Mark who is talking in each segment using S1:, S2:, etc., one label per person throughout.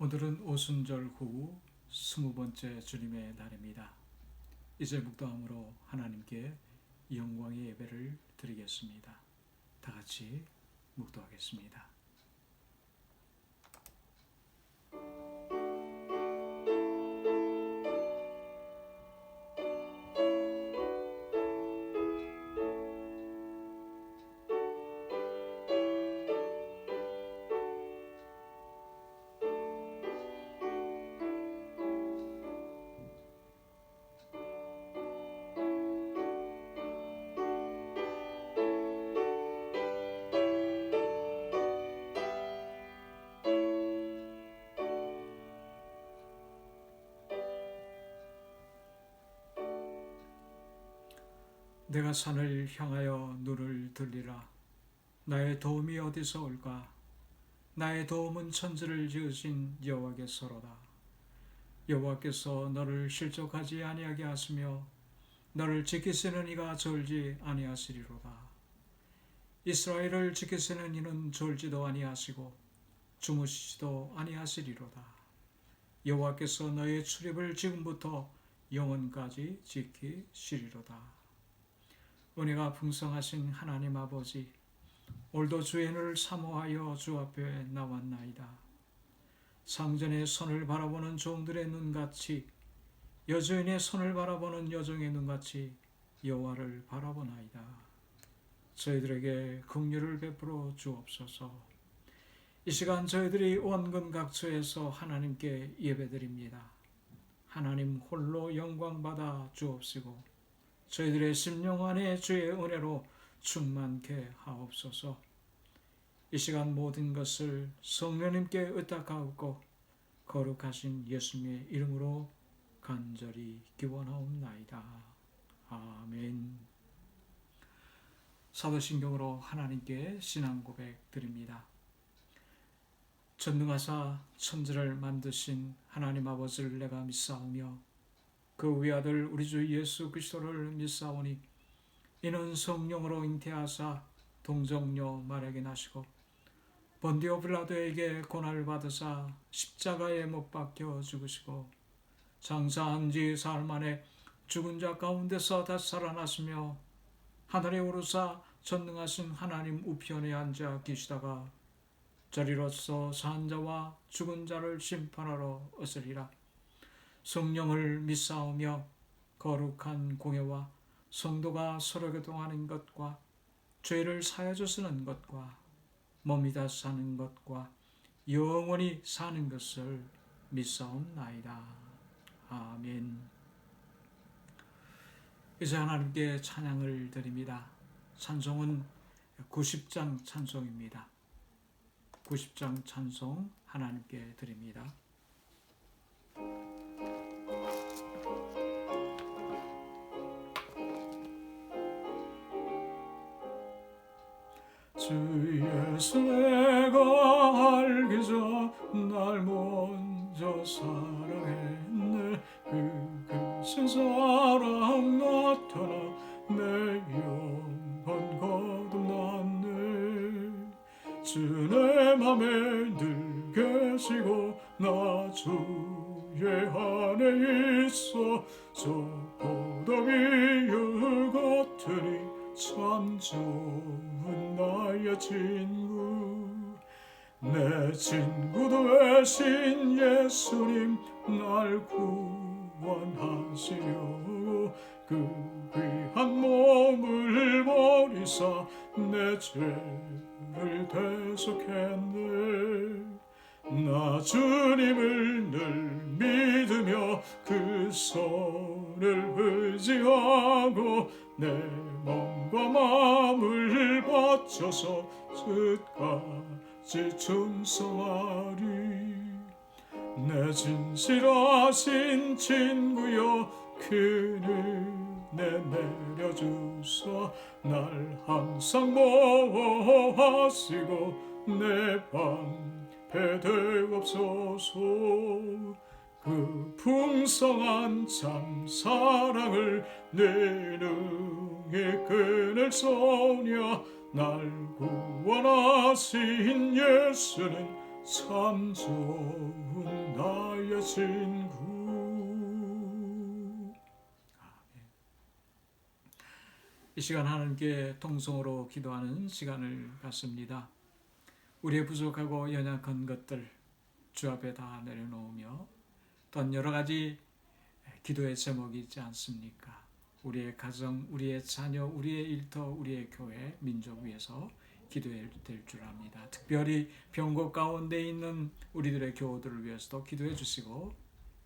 S1: 오늘은 오순절 후 20번째 주님의 날입니다. 이제 묵도함으로 하나님께 영광의 예배를 드리겠습니다. 다 같이 묵도하겠습니다. 내가 산을 향하여 눈을 들리라. 나의 도움이 어디서 올까? 나의 도움은 천지를 지으신 여호와께서로다. 여호와께서 너를 실족하지 아니하게 하시며 너를 지키시는 이가 졸지 아니하시리로다. 이스라엘을 지키시는 이는 졸지도 아니하시고 주무시지도 아니하시리로다. 여호와께서 너의 출입을 지금부터 영원까지 지키시리로다. 은혜가 풍성하신 하나님 아버지, 오늘도 주의 은혜를 사모하여 주 앞에 나왔나이다. 상전의 손을 바라보는 종들의 눈같이, 여주인의 손을 바라보는 여종의 눈같이 여호와를 바라보나이다. 저희들에게 긍휼을 베풀어 주옵소서. 이 시간 저희들이 원근 각처에서 하나님께 예배드립니다. 하나님 홀로 영광받아 주옵시고 저희들의 심령 안에 주의 은혜로 충만케 하옵소서. 이 시간 모든 것을 성령님께 의탁하옵고 거룩하신 예수님의 이름으로 간절히 기원하옵나이다. 아멘. 사도신경으로 하나님께 신앙 고백 드립니다. 전능하사 천지를 만드신 하나님 아버지를 내가 믿사오며 그 위아들 우리 주 예수 그리스도를 믿사오니 이는 성령으로 잉태하사 동정녀 마리아에게 나시고 본디오 빌라도에게 고난을 받으사 십자가에 못 박혀 죽으시고 장사한 지 사흘 만에 죽은 자 가운데서 다시 살아나시며 하늘에 오르사 전능하신 하나님 우편에 앉아 계시다가 저리로서 산 자와 죽은 자를 심판하러 오시리라. 성령을 믿사오며 거룩한 공예와 성도가 서로 교통하는 것과 죄를 사하여 주시는 것과 몸이 다 사는 것과 영원히 사는 것을 믿사옵나이다. 아멘. 이제 하나님께 찬양을 드립니다. 찬송은 90장 찬송입니다. 90장 찬송 하나님께 드립니다. 주 예수 내가 알기 전 날 먼저 사랑했네. 그신 사랑 나타나 내 영혼 거듭났네. 주 내 맘에 늘 계시고 나 주의 안에 있어 저 포도비유 같으니 참 좋은 나의 친구. 내 친구 되신 예수님 날 구원하시려고 그 귀한 몸을 버리사 내 죄를 대속했네. 나 주님을 늘 믿으며 그 손을 의지하고 내 몸과 마음을 바쳐서 끝까지 충성하리. 내 진실하신 친구여 그 은혜 내려주사 날 항상 보호하시고 내 방패 되옵소서. 그 풍성한 참 사랑을 내 능히 끊을 소냐. 날 구원하신 예수는 참 좋은 나의 친구. 아멘. 이 시간 하나님께 통성으로 기도하는 시간을 갖습니다. 우리의 부족하고 연약한 것들 주 앞에 다 내려놓으며 또 여러 가지 기도의 제목이 있지 않습니까? 우리의 가정, 우리의 자녀, 우리의 일터, 우리의 교회, 민족 위해서 기도해야 될 줄 압니다. 특별히 병고 가운데 있는 우리들의 교우들을 위해서도 기도해 주시고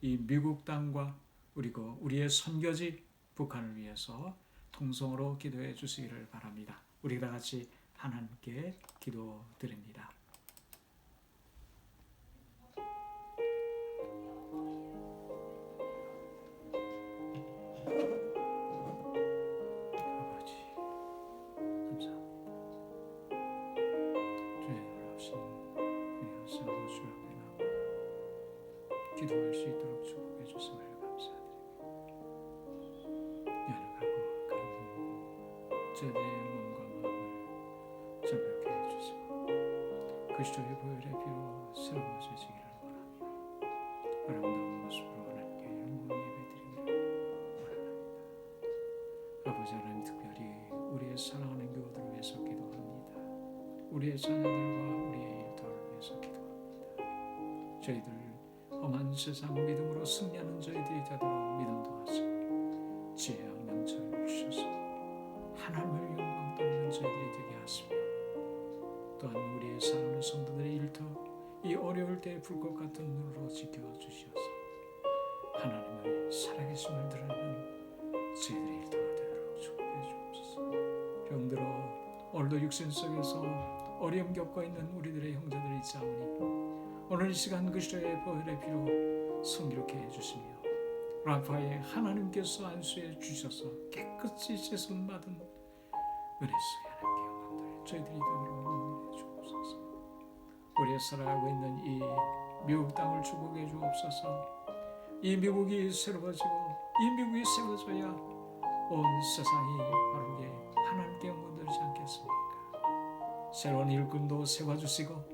S1: 이 미국 땅과 그리고 우리의 선교지 북한을 위해서 통성으로 기도해 주시기를 바랍니다. 우리 다 같이 하나님께 기도드립니다. 기도할 수 있도록 축복해 주심을 감사드립니다. 연약하고 가는 저희들의 몸과 마음을 정결케 해주시고 그리스도의 보혈의 피로 새로워지기를 원하며 아름다운 모습으로 하나님께 영광 예배드리기를 원합니다. 아버지 하나님, 특별히 우리의 사랑하는 교우들을 위해서 기도합니다. 우리의 자녀들과 우리의 일터를 위해서 기도합니다. 저희들 험한 세상 믿음으로 승리하는 저희들이 되도록 믿음 도와주시고 지혜와 명철을 주셔서 하나님을 영광 돌리는 저희들이 되게 하시며 또한 우리의 사랑하는 성도들의 일터 이 어려울 때의 불꽃 같은 눈으로 지켜주셔서 하나님의 살아계심을 드러내는 저희들의 일터가 되도록 축복해 주옵소서. 병들어 오늘도 육신 속에서 어려움 겪고 있는 우리들의 형제들이 있사오니 오늘 이 시간 그리스도의 보혈의 피로 성기롭게 해주시며 라파의 하나님께서 안수해 주셔서 깨끗이 씻음받은 은혜수의 하나님께 영광들 저희들이 되도록 응원해 주옵소서. 우리의 살아가고 있는 이 미국 땅을 축복해 주옵소서. 이 미국이 새로워지고 이 미국이 세워져야 온 세상이 바르게 하나님께 영광 돌리지 않겠습니까? 새로운 일꾼도 세워주시고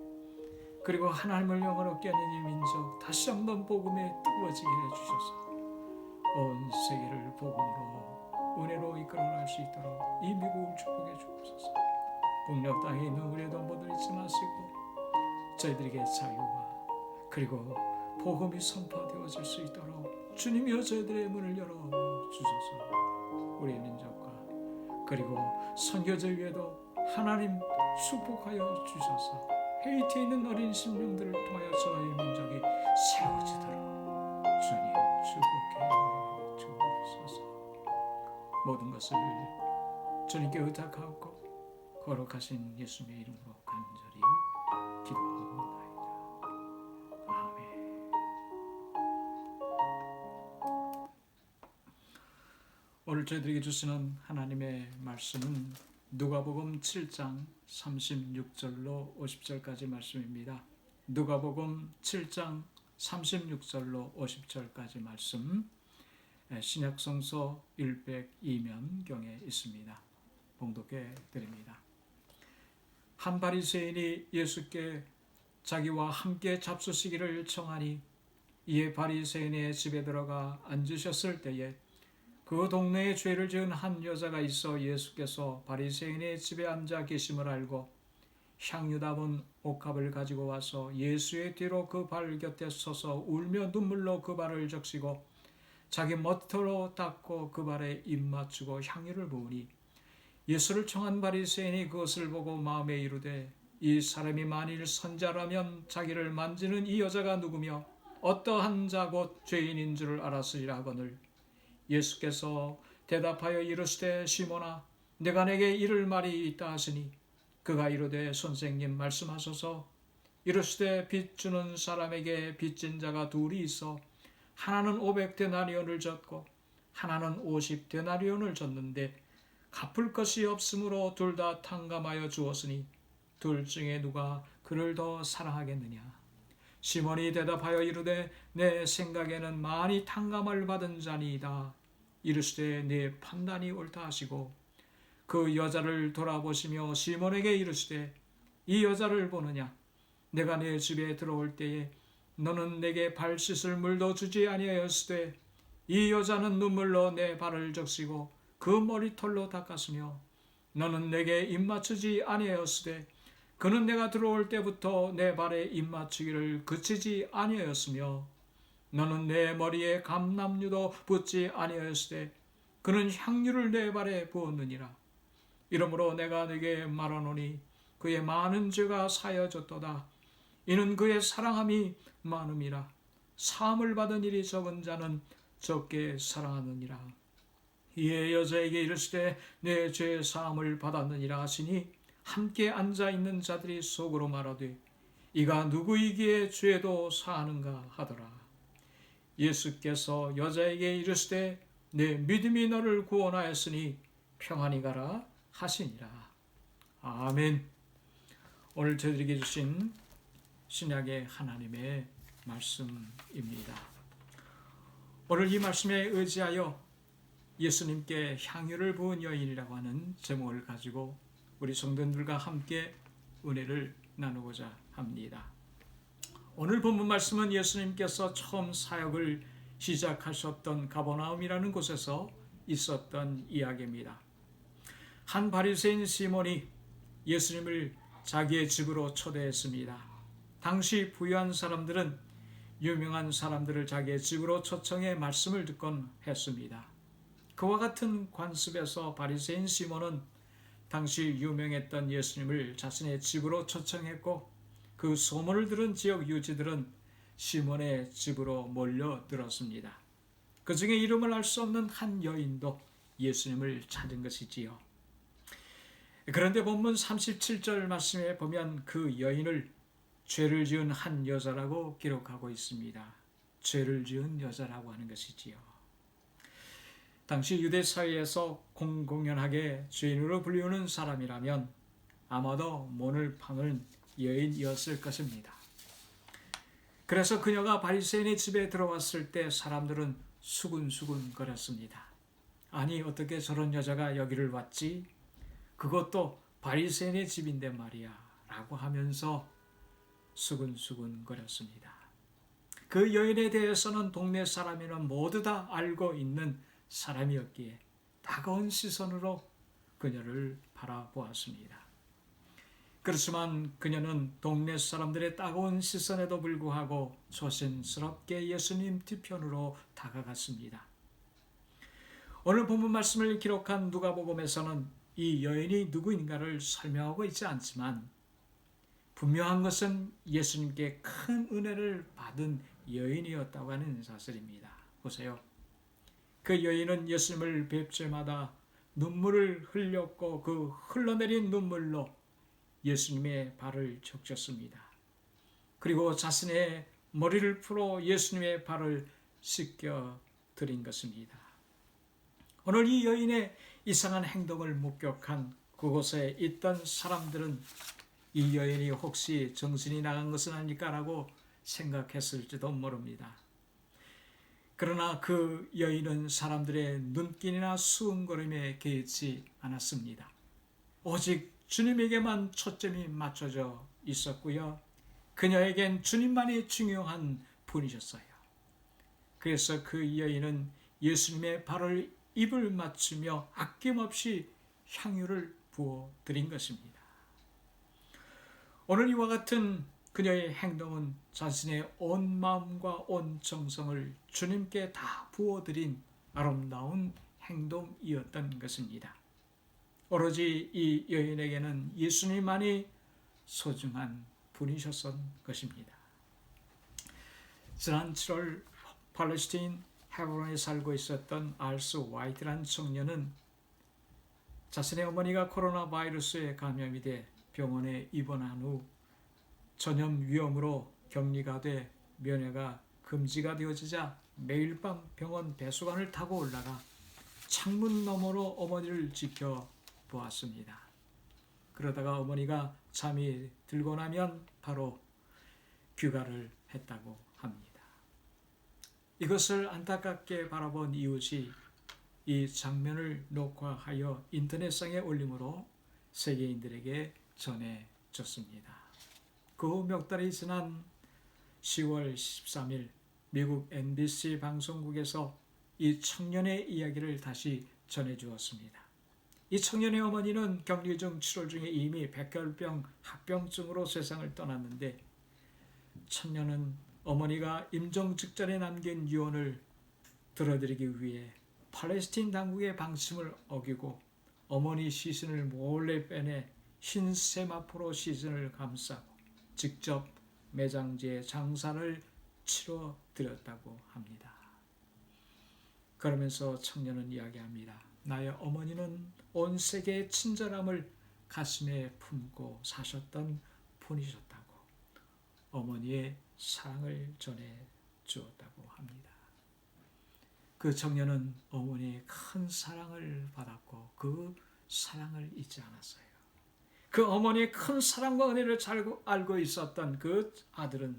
S1: 그리고 하나님을 영원롭게 하는 이 민족 다시 한번 복음에 뜨거워지게 해주셔서 온 세계를 복음으로 은혜로 이끌어갈 수 있도록 이 미국을 축복해 주옵소서. 북녘 땅에 있는 우리의 동포들 잊지 마시고 저희들에게 자유와 그리고 복음이 선포되어질 수 있도록 주님이여 저희들의 문을 열어주셔서 우리의 민족과 그리고 선교제 위에도 하나님 축복하여 주셔서 헤이티에 있는 어린 심령들을 통하여 저의 민족이 세워지도록 주님 축복해 주옵소서. 모든 것을 주님께 의탁하고 거룩하신 예수님의 이름으로 간절히 기도하옵나이다. 아멘. 오늘 저희들에게 주시는 하나님의 말씀은 누가복음 7장 36절로 50절까지 말씀입니다. 누가복음 7장 36절로 50절까지 말씀 신약성서 102면경에 있습니다. 봉독해 드립니다. 한 바리새인이 예수께 자기와 함께 잡수시기를 청하니 이에 바리새인의 집에 들어가 앉으셨을 때에 그 동네에 죄를 지은 한 여자가 있어 예수께서 바리새인의 집에 앉아 계심을 알고 향유 담은 옥합을 가지고 와서 예수의 뒤로 그 발 곁에 서서 울며 눈물로 그 발을 적시고 자기 머리털로 닦고 그 발에 입 맞추고 향유를 부으니 예수를 청한 바리새인이 그것을 보고 마음에 이르되 이 사람이 만일 선자라면 자기를 만지는 이 여자가 누구며 어떠한 자 곧 죄인인 줄을 알았으리라 하거늘 예수께서 대답하여 이르시되 시몬아 내가 내게 이를 말이 있다 하시니 그가 이르되 선생님 말씀하소서. 이르시되 빚 주는 사람에게 빚진 자가 둘이 있어 하나는 500데나리온을 졌고 하나는 50데나리온을 졌는데 갚을 것이 없으므로 둘 다 탕감하여 주었으니 둘 중에 누가 그를 더 사랑하겠느냐. 시몬이 대답하여 이르되 내 생각에는 많이 탕감을 받은 자니이다. 이르시되 네 판단이 옳다 하시고 그 여자를 돌아보시며 시몬에게 이르시되 이 여자를 보느냐. 내가 내 집에 들어올 때에 너는 내게 발 씻을 물도 주지 아니하였으되 이 여자는 눈물로 내 발을 적시고 그 머리털로 닦았으며 너는 내게 입맞추지 아니하였으되 그는 내가 들어올 때부터 내 발에 입맞추기를 그치지 아니하였으며 너는 내 머리에 감람유도 붓지 아니하였으되 그는 향유를 내 발에 부었느니라. 이러므로 내가 네게 말하노니 그의 많은 죄가 사여졌도다. 이는 그의 사랑함이 많음이라. 사함을 받은 일이 적은 자는 적게 사랑하느니라. 이에 여자에게 이르시되 내 죄 사함을 받았느니라 하시니 함께 앉아있는 자들이 속으로 말하되 이가 누구이기에 죄도 사하는가 하더라. 예수께서 여자에게 이르시되 내 믿음이 너를 구원하였으니 평안히 가라 하시니라. 아멘. 오늘 저희들에게 주신 신약의 하나님의 말씀입니다. 오늘 이 말씀에 의지하여 예수님께 향유를 부은 여인이라고 하는 제목을 가지고 우리 성도들과 함께 은혜를 나누고자 합니다. 오늘 본문 말씀은 예수님께서 처음 사역을 시작하셨던 가버나움이라는 곳에서 있었던 이야기입니다. 한 바리새인 시몬이 예수님을 자기의 집으로 초대했습니다. 당시 부유한 사람들은 유명한 사람들을 자기의 집으로 초청해 말씀을 듣곤 했습니다. 그와 같은 관습에서 바리새인 시몬은 당시 유명했던 예수님을 자신의 집으로 초청했고 그 소문을 들은 지역 유지들은 시몬의 집으로 몰려들었습니다. 그 중에 이름을 알 수 없는 한 여인도 예수님을 찾은 것이지요. 그런데 본문 37절 말씀에 보면 그 여인을 죄를 지은 한 여자라고 기록하고 있습니다. 죄를 지은 여자라고 하는 것이지요. 당시 유대 사회에서 공공연하게 죄인으로 불리우는 사람이라면 아마도 문을 파는 여인이었을 것입니다. 그래서 그녀가 바리새인의 집에 들어왔을 때 사람들은 수군수군 거렸습니다. 아니 어떻게 저런 여자가 여기를 왔지? 그것도 바리새인의 집인데 말이야 라고 하면서 수군수군 거렸습니다. 그 여인에 대해서는 동네 사람이나 모두 다 알고 있는 사람이었기에 따가운 시선으로 그녀를 바라보았습니다. 그렇지만 그녀는 동네 사람들의 따가운 시선에도 불구하고 조심스럽게 예수님 뒤편으로 다가갔습니다. 오늘 본문 말씀을 기록한 누가복음에서는 이 여인이 누구인가를 설명하고 있지 않지만 분명한 것은 예수님께 큰 은혜를 받은 여인이었다고 하는 사실입니다. 보세요. 그 여인은 예수님을 뵐 때마다 눈물을 흘렸고 그 흘러내린 눈물로 예수님의 발을 적셨습니다. 그리고 자신의 머리를 풀어 예수님의 발을 씻겨 드린 것입니다. 오늘 이 여인의 이상한 행동을 목격한 그곳에 있던 사람들은 이 여인이 혹시 정신이 나간 것은 아닐까라고 생각했을지도 모릅니다. 그러나 그 여인은 사람들의 눈길이나 수군거림에 개의치 않았습니다. 오직 주님에게만 초점이 맞춰져 있었고요. 그녀에겐 주님만이 중요한 분이셨어요. 그래서 그 여인은 예수님의 발을 입을 맞추며 아낌없이 향유를 부어드린 것입니다. 오늘 이와 같은 그녀의 행동은 자신의 온 마음과 온 정성을 주님께 다 부어드린 아름다운 행동이었던 것입니다. 오로지 이 여인에게는 예수님만이 소중한 분이셨던 것입니다. 지난 7월 팔레스타인 헤브론에 살고 있었던 알스 화이트라는 청년은 자신의 어머니가 코로나 바이러스에 감염이 돼 병원에 입원한 후 전염 위험으로 격리가 돼 면회가 금지가 되어지자 매일 밤 병원 배수관을 타고 올라가 창문 너머로 어머니를 지켜보았습니다. 그러다가 어머니가 잠이 들고 나면 바로 귀가를 했다고 합니다. 이것을 안타깝게 바라본 이웃이 이 장면을 녹화하여 인터넷상에 올림으로 세계인들에게 전해졌습니다. 그 몇 달이 지난 10월 13일 미국 NBC 방송국에서 이 청년의 이야기를 다시 전해주었습니다. 이 청년의 어머니는 격리 중 치료 중에 이미 백혈병 합병증으로 세상을 떠났는데, 청년은 어머니가 임종 직전에 남긴 유언을 들어드리기 위해 팔레스틴 당국의 방침을 어기고 어머니 시신을 몰래 빼내 흰 세마포로 시신을 감싸고 직접 매장지에 장사를 치러 드렸다고 합니다. 그러면서 청년은 이야기합니다. 나의 어머니는 온 세계의 친절함을 가슴에 품고 사셨던 분이셨다고, 어머니의 사랑을 전해 주었다고 합니다. 그 청년은 어머니의 큰 사랑을 받았고 그 사랑을 잊지 않았어요. 그 어머니의 큰 사랑과 은혜를 잘 알고 있었던 그 아들은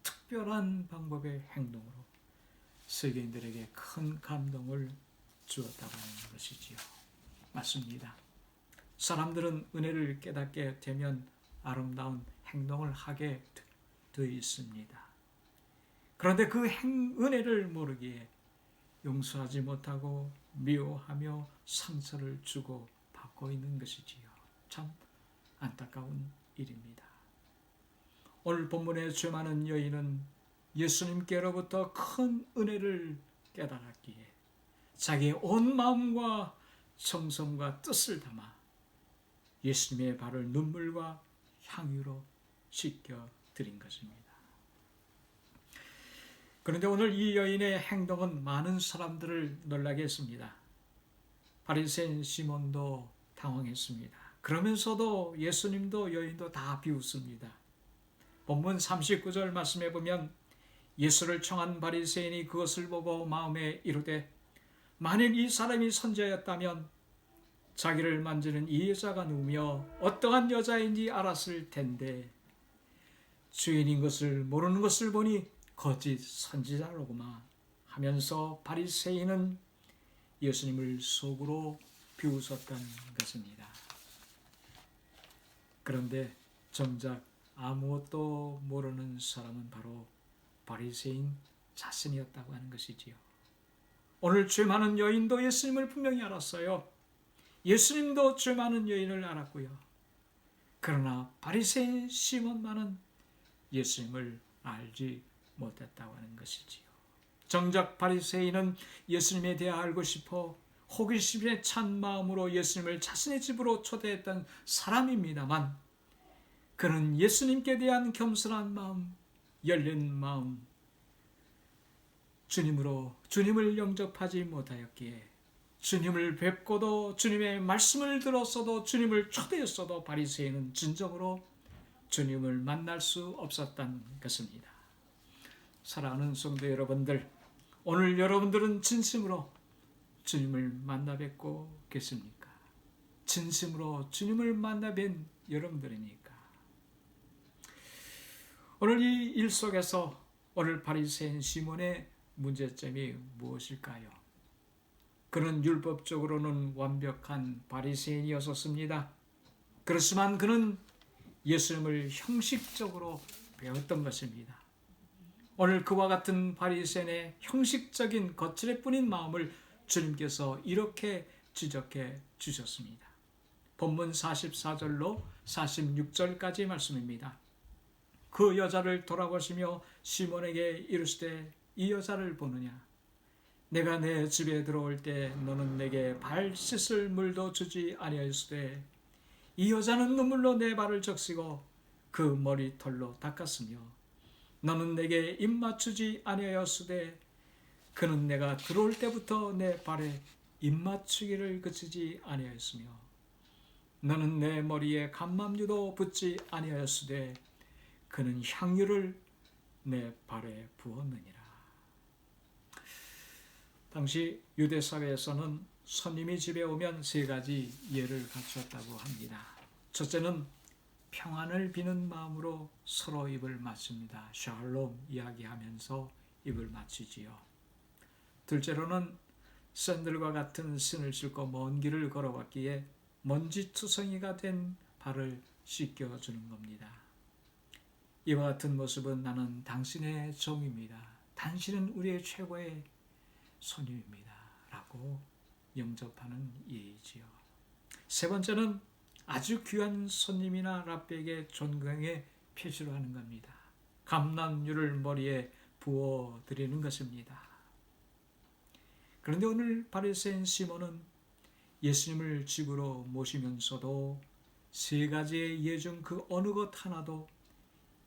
S1: 특별한 방법의 행동으로 세계인들에게 큰 감동을 주었다고 하는 것이지요. 맞습니다. 사람들은 은혜를 깨닫게 되면 아름다운 행동을 하게 되어 있습니다. 그런데 그 은혜를 모르기에 용서하지 못하고 미워하며 상처를 주고 받고 있는 것이지요. 참 안타까운 일입니다. 오늘 본문의 죄 많은 여인은 예수님께로부터 큰 은혜를 깨달았기에 자기의 온 마음과 정성과 뜻을 담아 예수님의 발을 눈물과 향유로 씻겨 드린 것입니다. 그런데 오늘 이 여인의 행동은 많은 사람들을 놀라게 했습니다. 바리새인 시몬도 당황했습니다. 그러면서도 예수님도 여인도 다 비웃습니다. 본문 39절 말씀에 보면 예수를 청한 바리새인이 그것을 보고 마음에 이르되 만일 이 사람이 선지자였다면 자기를 만지는 이 여자가 누구며 어떠한 여자인지 알았을 텐데 주인인 것을 모르는 것을 보니 거짓 선지자로구나 하면서 바리새인은 예수님을 속으로 비웃었던 것입니다. 그런데 정작 아무것도 모르는 사람은 바로 바리새인 자신이었다고 하는 것이지요. 오늘 죄 많은 여인도 예수님을 분명히 알았어요. 예수님도 죄 많은 여인을 알았고요. 그러나 바리새인 시몬만은 예수님을 알지 못했다고 하는 것이지요. 정작 바리새인은 예수님에 대해 알고 싶어 호기심에 찬 마음으로 예수님을 자신의 집으로 초대했던 사람입니다만, 그는 예수님께 대한 겸손한 마음, 열린 마음, 주님을 영접하지 못하였기에 주님을 뵙고도 주님의 말씀을 들었어도 주님을 초대했어도 바리새인은 진정으로 주님을 만날 수 없었던 것입니다. 사랑하는 성도 여러분들, 오늘 여러분들은 진심으로 주님을 만나 뵙고 계십니까? 진심으로 주님을 만나 뵌 여러분들입니까? 오늘 이 일 속에서 오늘 바리새인 시몬의 문제점이 무엇일까요? 그는 율법적으로는 완벽한 바리새인이었습니다. 그렇지만 그는 예수님을 형식적으로 배웠던 것입니다. 오늘 그와 같은 바리새인의 형식적인 거칠에 뿐인 마음을 주님께서 이렇게 지적해 주셨습니다. 본문 44절로 46절까지 말씀입니다. 그 여자를 돌아보시며 시몬에게 이르시되 이 여자를 보느냐? 내가 내 집에 들어올 때 너는 내게 발 씻을 물도 주지 아니하였으되 이 여자는 눈물로 내 발을 적시고 그 머리털로 닦았으며 너는 내게 입 맞추지 아니하였으되 그는 내가 들어올 때부터 내 발에 입 맞추기를 그치지 아니하였으며 너는 내 머리에 감람유도 붓지 아니하였으되 그는 향유를 내 발에 부었느니라. 당시 유대 사회에서는 손님이 집에 오면 세 가지 예를 갖추었다고 합니다. 첫째는 평안을 비는 마음으로 서로 입을 맞춥니다. 샬롬 이야기하면서 입을 맞추지요. 둘째로는 샌들과 같은 신을 신고 먼 길을 걸어왔기에 먼지투성이가 된 발을 씻겨주는 겁니다. 이와 같은 모습은 나는 당신의 종입니다. 당신은 우리의 최고의 손님입니다. 라고 영접하는 예의지요. 세 번째는 아주 귀한 손님이나 랍비에게 존경의 표시로 하는 겁니다. 감람유를 머리에 부어드리는 것입니다. 그런데 오늘 바리새인 시몬은 예수님을 집으로 모시면서도 세 가지의 예 중 그 어느 것 하나도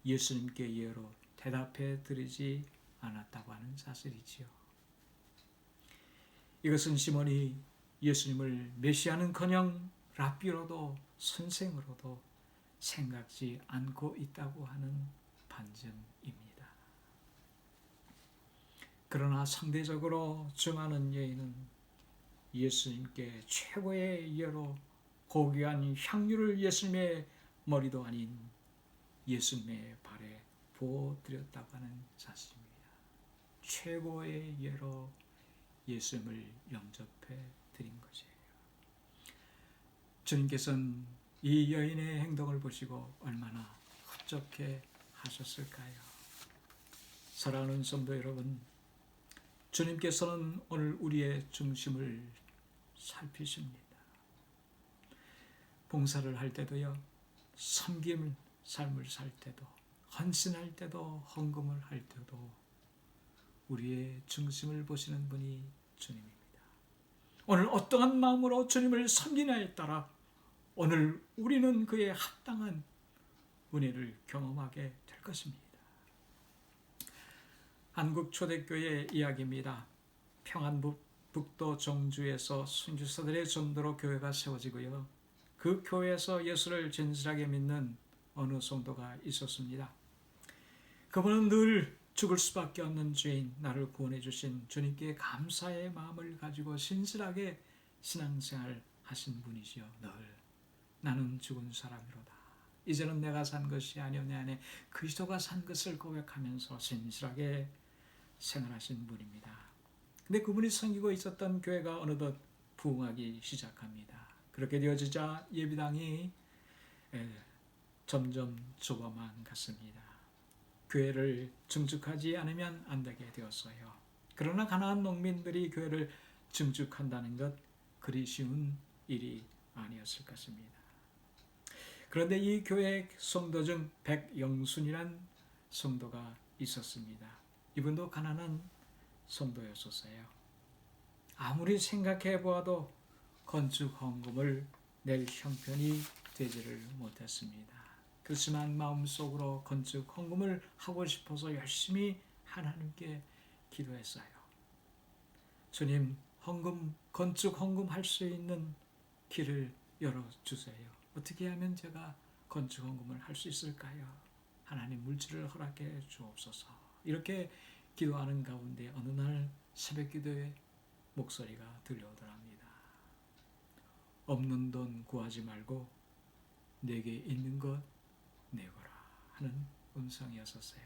S1: 예수님께 예로 대답해 드리지 않았다고 하는 사실이지요. 이것은 시몬이 예수님을 메시아는커녕 랍비로도 선생으로도 생각지 않고 있다고 하는 반증입니다. 그러나 상대적으로 정하는 여인은 예수님께 최고의 예로 고귀한 향유를 예수님의 머리도 아닌 예수님의 발에 부어드렸다고 하는 사실입니다. 최고의 예로 예수님을 영접해 드린 것이에요. 주님께서는 이 여인의 행동을 보시고 얼마나 흡족해 하셨을까요? 사랑하는 성도 여러분, 주님께서는 오늘 우리의 중심을 살피십니다. 봉사를 할 때도요, 섬김 삶을 살 때도, 헌신할 때도, 헌금을 할 때도 우리의 중심을 보시는 분이 주님입니다. 오늘 어떠한 마음으로 주님을 섬기냐에 따라 오늘 우리는 그에 합당한 은혜를 경험하게 될 것입니다. 한국 초대교회 이야기입니다. 평안북도 정주에서 순교사들의 전도로 교회가 세워지고요. 그 교회에서 예수를 진실하게 믿는 어느 성도가 있었습니다. 그분은 늘 죽을 수밖에 없는 죄인 나를 구원해 주신 주님께 감사의 마음을 가지고 신실하게 신앙생활 하신 분이시요. 늘 나는 죽은 사람이로다. 이제는 내가 산 것이 아니오 내 안에 그리스도가 산 것을 고백하면서 신실하게 생활하신 분입니다. 근데 그분이 섬기고 있었던 교회가 어느덧 부흥하기 시작합니다. 그렇게 되어지자 예비당이 점점 좁아만 갔습니다. 교회를 증축하지 않으면 안 되게 되었어요. 그러나 가난한 농민들이 교회를 증축한다는 것 그리 쉬운 일이 아니었을 것입니다. 그런데 이 교회 성도 중 백영순이란 성도가 있었습니다. 이분도 가난한 성도였었어요. 아무리 생각해 보아도 건축 헌금을 낼 형편이 되지를 못했습니다. 그렇지만 마음속으로 건축 헌금을 하고 싶어서 열심히 하나님께 기도했어요. 주님, 건축 헌금 할 수 있는 길을 열어주세요. 어떻게 하면 제가 건축 헌금을 할 수 있을까요? 하나님 물질을 허락해 주옵소서. 이렇게 기도하는 가운데 어느 날 새벽 기도에 목소리가 들려오더랍니다. 없는 돈 구하지 말고 내게 있는 것 내거라 하는 음성이었었어요.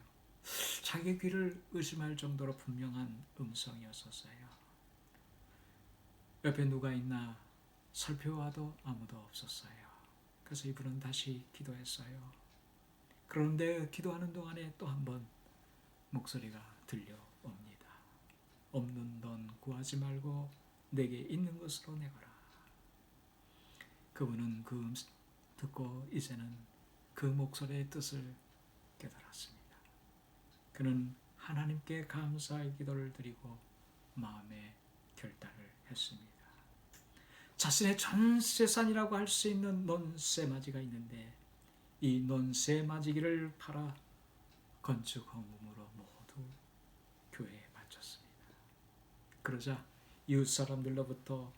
S1: 자기 귀를 의심할 정도로 분명한 음성이었었어요. 옆에 누가 있나 살펴와도 아무도 없었어요. 그래서 이분은 다시 기도했어요. 그런데 기도하는 동안에 또 한 번 목소리가 들려옵니다. 없는 돈 구하지 말고 내게 있는 것으로 내거라. 그분은 그 듣고 이제는 그 목소리의 뜻을 깨달았습니다. 그는 하나님께 감사의 기도를 드리고 마음의 결단을 했습니다. 자신의 전 재산이라고 할 수 있는 논세마지가 있는데 이 논세마지기를 팔아 건축 헌금으로 모두 교회에 바쳤습니다. 그러자 이웃 사람들로부터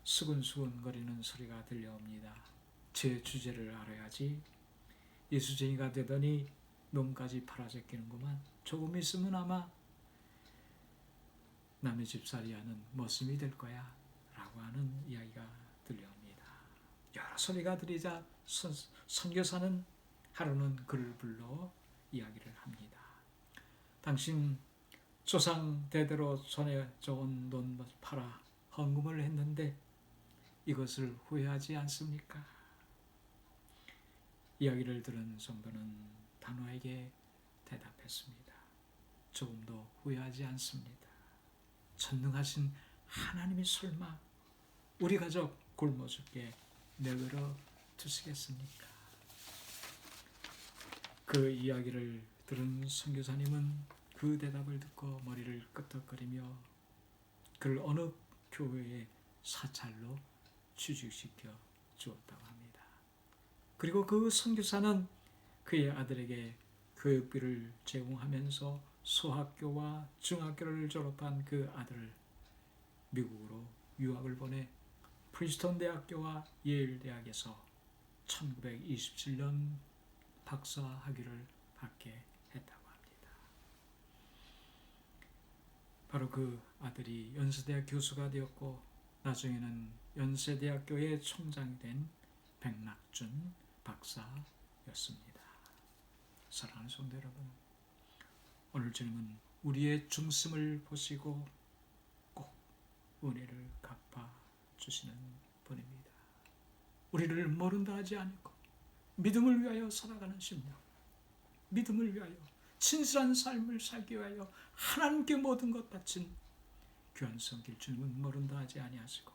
S1: 수근수근거리는 소리가 들려옵니다. 제 주제를 알아야지. 예수쟁이가 되더니 놈까지 팔아제끼는구만. 조금 있으면 아마 남의 집살이하는 머슴이 될 거야 라고 하는 이야기가 들려옵니다. 여러 소리가 들리자 선교사는 하루는 그를 불러 이야기를 합니다. 당신 조상 대대로 전해져온 돈 팔아 헌금을 했는데 이것을 후회하지 않습니까? 이야기를 들은 성도는 단호하게 대답했습니다. 조금도 후회하지 않습니다. 전능하신 하나님이 설마 우리 가족 굶어 죽게 내버려 두시겠습니까? 그 이야기를 들은 선교사님은 그 대답을 듣고 머리를 끄덕거리며 그를 어느 교회의 사찰로 취직시켜 주었다고 합니다. 그리고 그 선교사는 그의 아들에게 교육비를 제공하면서 소학교와 중학교를 졸업한 그 아들을 미국으로 유학을 보내 프린스턴 대학교와 예일 대학에서 1927년 박사 학위를 받게 했다고 합니다. 바로 그 아들이 연세대학 교수가 되었고 나중에는 연세대학교의 총장이 된 백낙준 박사였습니다. 사랑하는 성도 여러분, 오늘 주님은 우리의 중심을 보시고 꼭 은혜를 갚아 주시는 분입니다. 우리를 모른다 하지 않고 믿음을 위하여 살아가는 심령, 믿음을 위하여 진실한 삶을 살기 위하여 하나님께 모든 것 바친 귀한 성길 주님은 모른다 하지 아니하시고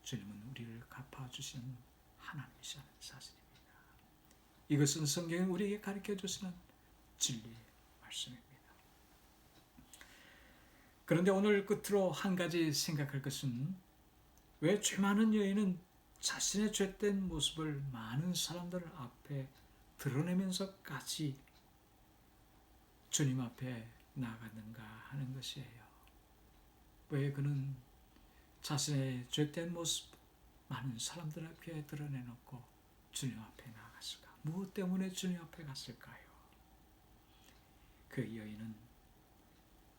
S1: 주님은 우리를 갚아주시는 하나님이시라는 사실입니다. 이것은 성경이 우리에게 가르쳐 주시는 진리의 말씀입니다. 그런데 오늘 끝으로 한 가지 생각할 것은 왜 죄 많은 여인은 자신의 죄된 모습을 많은 사람들 앞에 드러내면서까지 주님 앞에 나아갔는가 하는 것이에요. 왜 그는 자신의 죄된 모습 많은 사람들 앞에 드러내놓고 주님 앞에 나아갔을까? 무엇 때문에 주님 앞에 갔을까요? 그 여인은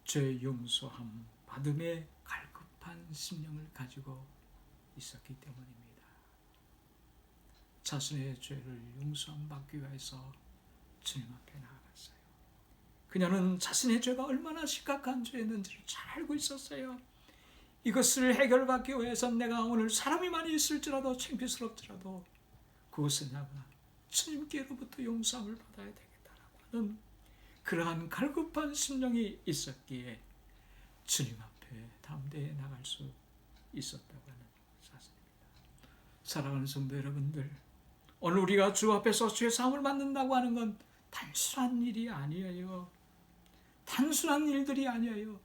S1: 죄 용서함 받음의 갈급한 심령을 가지고 있었기 때문입니다. 자신의 죄를 용서함 받기 위해서 주님 앞에 나아갔어요. 그녀는 자신의 죄가 얼마나 심각한 죄였는지를 잘 알고 있었어요. 이것을 해결받기 위해서 내가 오늘 사람이 많이 있을지라도 창피스럽더라도 그곳에 나가 주님께로부터 용서함을 받아야 되겠다라고 하는 그러한 갈급한 심령이 있었기에 주님 앞에 담대히 나갈 수 있었다고 하는 사실입니다. 사랑하는 성도 여러분들, 오늘 우리가 주 앞에서 죄사함을 받는다고 하는 건 단순한 일이 아니에요. 단순한 일들이 아니에요.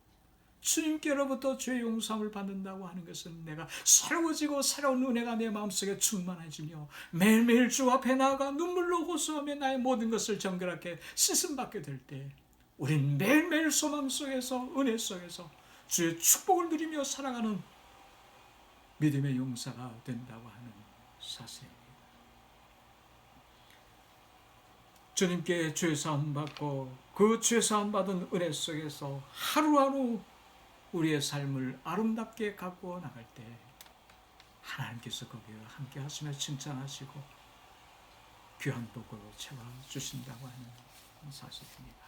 S1: 주님께로부터 죄 용서함을 받는다고 하는 것은 내가 새로워지고 새로운 은혜가 내 마음속에 충만해지며 매일매일 주 앞에 나아가 눈물로 호소하며 나의 모든 것을 정결하게 씻음받게 될 때 우린 매일매일 소망 속에서 은혜 속에서 주의 축복을 누리며 살아가는 믿음의 용사가 된다고 하는 사실입니다. 주님께 죄사함 받고 그 죄사함 받은 은혜 속에서 하루하루 우리의 삶을 아름답게 갖고 나갈 때 하나님께서 거기에 함께 하시며 칭찬하시고 귀한 복으로 채워주신다고 하는 사실입니다.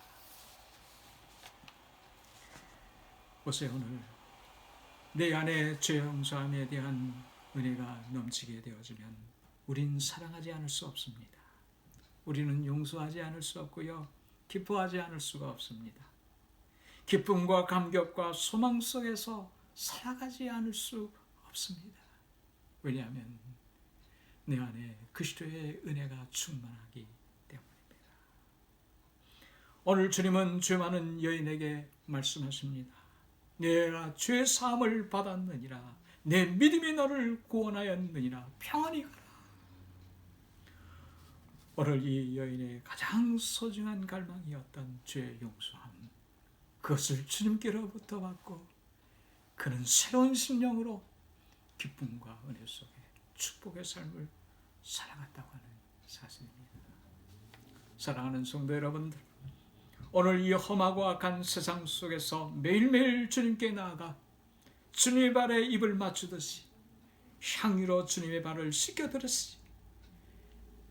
S1: 보세요. 오늘 내 안에 죄 용서함에 대한 은혜가 넘치게 되어지면 우린 사랑하지 않을 수 없습니다. 우리는 용서하지 않을 수 없고요. 기뻐하지 않을 수가 없습니다. 기쁨과 감격과 소망 속에서 살아가지 않을 수 없습니다. 왜냐하면 내 안에 그리스도의 은혜가 충만하기 때문입니다. 오늘 주님은 죄 많은 여인에게 말씀하십니다. 내가 죄 사함을 받았느니라. 내 믿음이 너를 구원하였느니라. 평안히 가라. 오늘 이 여인의 가장 소중한 갈망이었던 죄 용서함, 그것을 주님께로부터 받고 그는 새로운 심령으로 기쁨과 은혜 속에 축복의 삶을 살아갔다고 하는 사실입니다. 사랑하는 성도 여러분들, 오늘 이 험하고 악한 세상 속에서 매일매일 주님께 나아가 주님의 발에 입을 맞추듯이 향유로 주님의 발을 씻겨드렸으니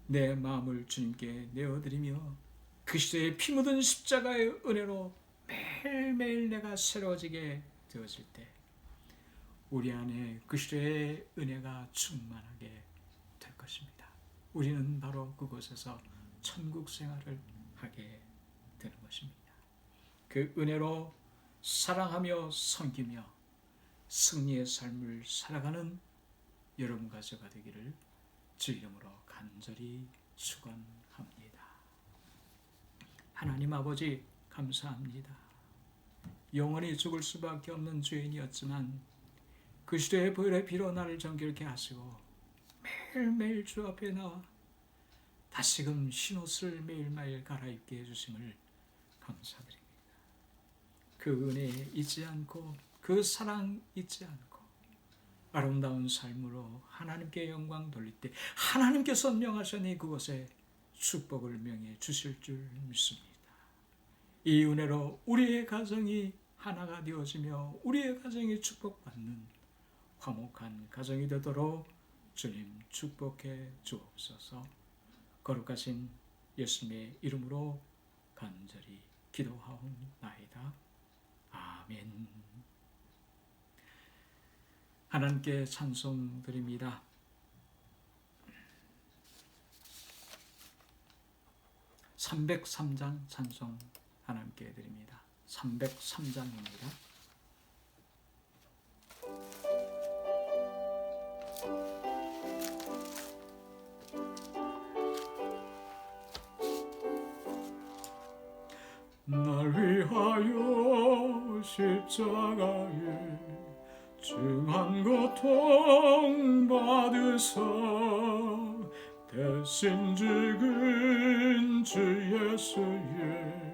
S1: 내 마음을 주님께 내어드리며 그리스도의 피 묻은 십자가의 은혜로 매일매일 내가 새로워지게 되어질 때 우리 안에 그리스도의 은혜가 충만하게 될 것입니다. 우리는 바로 그곳에서 천국 생활을 하게 되는 것입니다. 그 은혜로 사랑하며 섬기며 승리의 삶을 살아가는 여러분 가정가 되기를 주 이름으로 간절히 축원합니다. 하나님 아버지 감사합니다. 영원히 죽을 수밖에 없는 죄인이었지만 그리스도의 보혈의 피로 나를 정결케 하시고 매일매일 주 앞에 나와 다시금 흰옷을 매일매일 갈아입게 해주심을 감사드립니다. 그 은혜 잊지 않고 그 사랑 잊지 않고 아름다운 삶으로 하나님께 영광 돌릴 때 하나님께서 명하시니 그곳에 축복을 명해 주실 줄 믿습니다. 이 은혜로 우리의 가정이 하나가 되어지며 우리의 가정이 축복받는 화목한 가정이 되도록 주님 축복해 주옵소서. 거룩하신 예수님의 이름으로 간절히 기도하옵나이다. 아멘. 하나님께 찬송 드립니다. 303장 찬송 하나님께 드립니다. 303장입니다. 날 위하여 십자가에 중한 고통 받으사 대신 죽은 주 예수의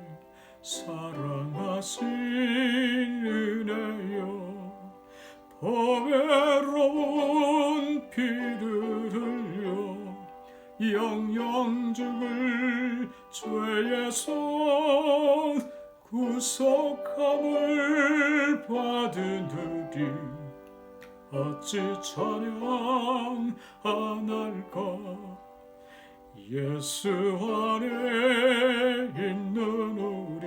S1: 사랑하신 은혜여 보배로운 피를 흘려 영영 죽을 죄의 손 구속함을 받으리 어찌 찬양 안 할까. 예수 안에 있는 우리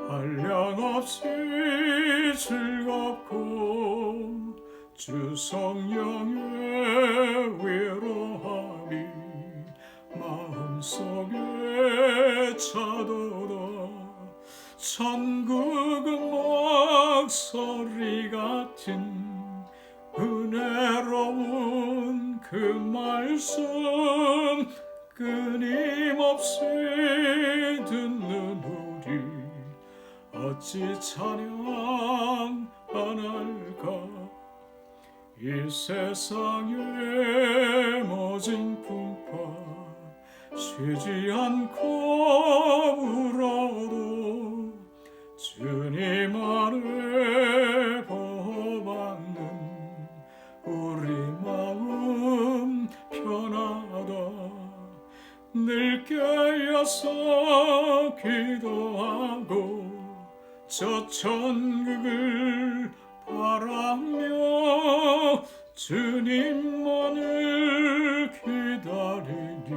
S1: 한량없이 즐겁고 주 성령의 위로함이 마음속에 차도다. 천국은 목소리 같은 은혜로운 그 말씀 끊임없이 듣는 우리 어찌 찬양 안 할까. 이 세상의 모진 풍파 쉬지 않고 울어도 주님 안에 보호받는 우리 마음 편하다. 늘 깨어서 기도하고 저 천국을 바라며 주님만을 기다리니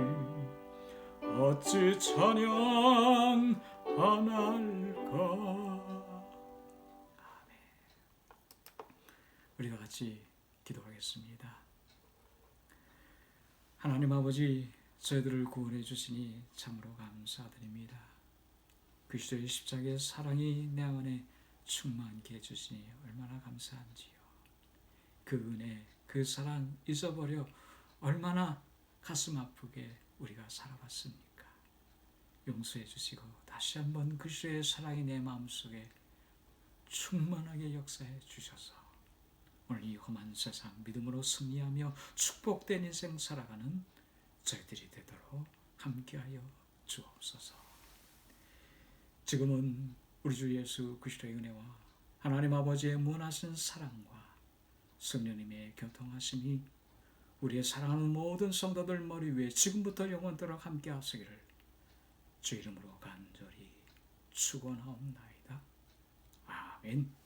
S1: 어찌 찬양 안 할까. 아멘. 우리가 같이 기도하겠습니다. 하나님 아버지, 저희들을 구원해 주시니 참으로 감사드립니다. 그리스도의 십자가의 사랑이 내 안에 충만케 해주시니 얼마나 감사한지요. 그 은혜, 그 사랑 잊어버려 얼마나 가슴 아프게 우리가 살아왔습니까. 용서해 주시고 다시 한번 그리스도의 사랑이 내 마음속에 충만하게 역사해 주셔서 오늘 이 험한 세상 믿음으로 승리하며 축복된 인생 살아가는 저희들이 되도록 함께하여 주옵소서. 지금은 우리 주 예수 그리스도의 은혜와 하나님 아버지의 무한하신 사랑과 성령님의 교통하심이 우리의 사랑하는 모든 성도들 머리 위에 지금부터 영원토록 함께 하시기를 주 이름으로 간절히 축원하옵나이다. 아멘.